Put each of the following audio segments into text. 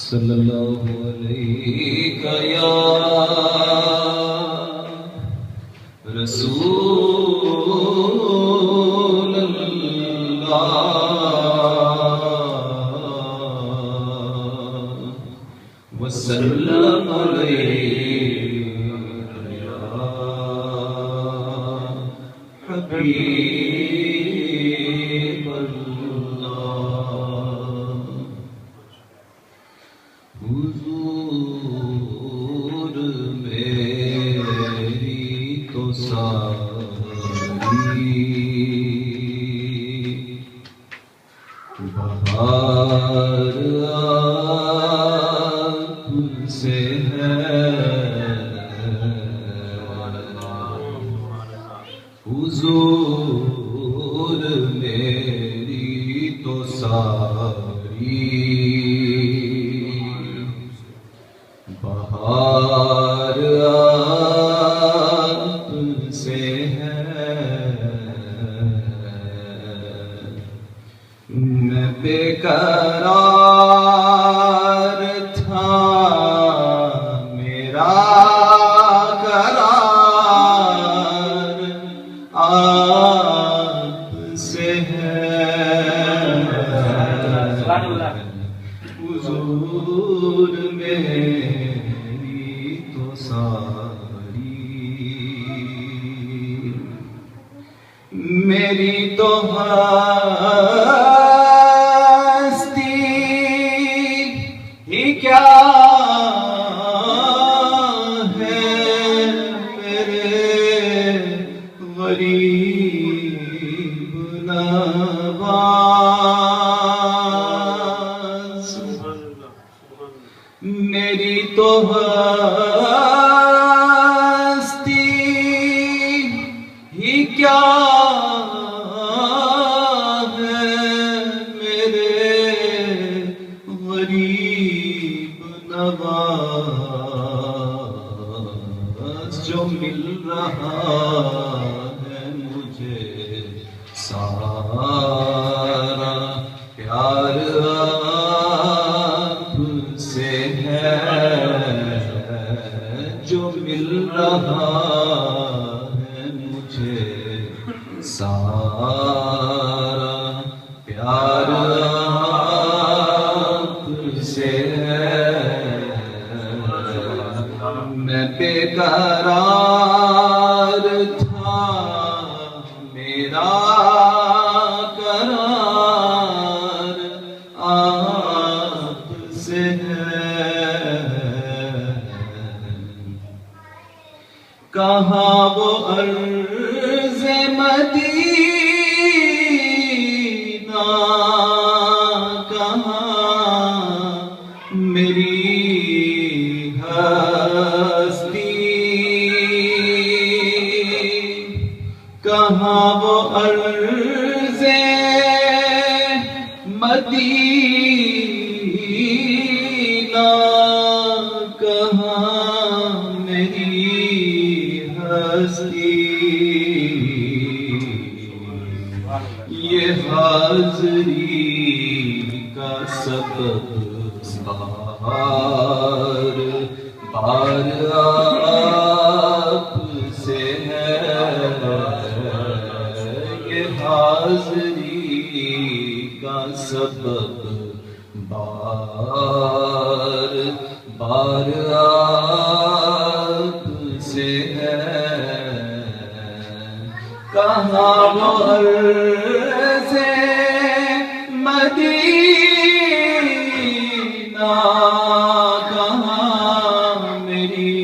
صلی اللہ علیہ یا رسول اللہ وسلم علیہ یا حبیب اللہ حضور میری تو ساری بہار آپ سے ہے حضور میری تو ساری بہار آپ سے ہے میں بے قرار تھا میرا قرار آپ سے ہے حضور میری تو ساری میری تو ہستی ہی کیا ہے میرے غریب نواز میری تو ہستی ہی کیا ہے میرے غریب نواز جو مل رہا ہے مجھے سارا پیار آپ سے ہے جو مل رہا ہے مجھے سارا پیار آپ سے ہے میں بے قرار تھا میرا قرار آپ سے ہے کہاں وہ عرض مدینہ کہاں میری ہستی کہاں وہ عرض مدینہ کہاں میری ہستی یہ حاضری کا سبب بار بار آپ سے ہے یہ حاضری کا سبب بار بار آپ سے ہے کہاں وہ عرض مدینہ کہاں میری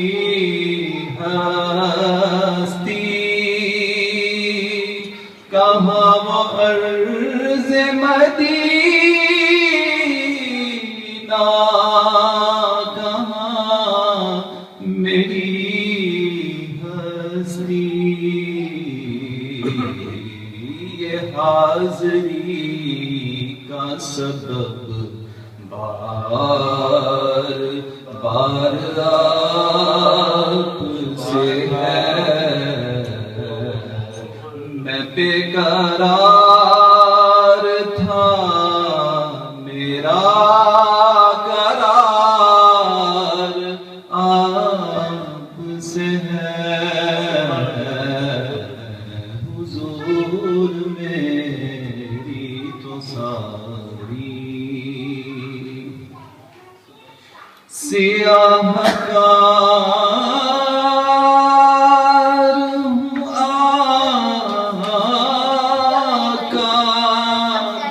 ہستی کہاں وہ عرض مدینہ کہاں میری ہستی یہ حاضری کا سبب بار بار آپ سے ہے میں بے قرار تھا میرا قرار سیاہکار ہوں آقا،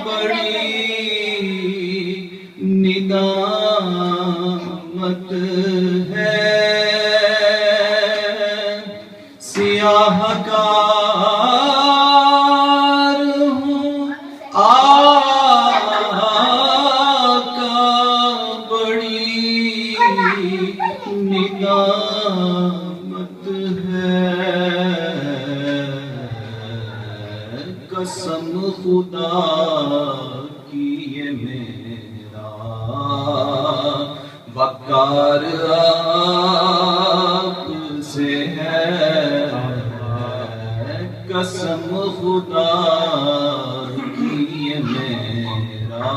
بڑی ندامت ہے، سیاہکار ہوں آقا، بڑی ندامت ہے، قسم خدا کی یہ میرا وقار آپ سے ہے، قسم خدا کی یہ میرا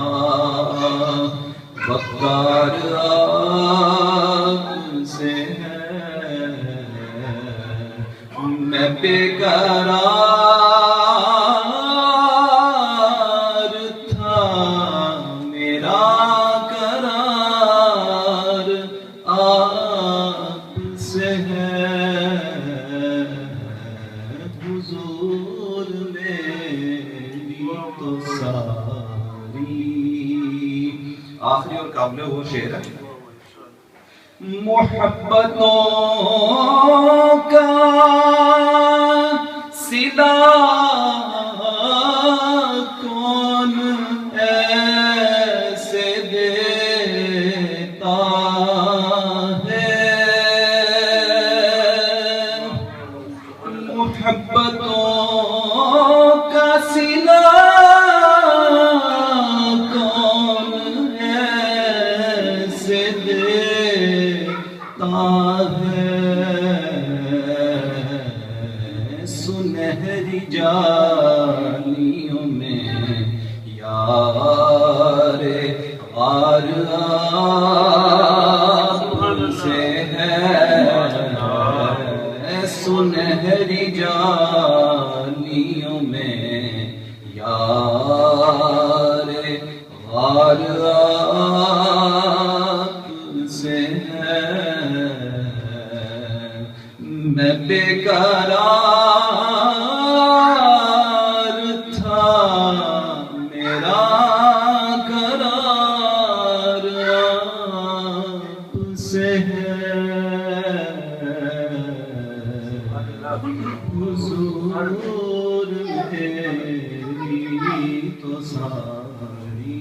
وقار آپ سے ہے، میں بے قرار تھا، میرا قرار آپ سے ہے، حضور میری تو ساری. آخری اور قابل وہ شعر ہے. محبتوں کا صدا کون ایسے دیتا ہے، محبتوں کا صدا کون ایسے دیتا ہے، سنہری جالیوں میں یار غار آپ سے ہے، سنہری جالیوں میں یار غار آپ سے ہے، میں بے قرار تھا، میرا قرار آپ سے ہے، حضور میری تو ساری.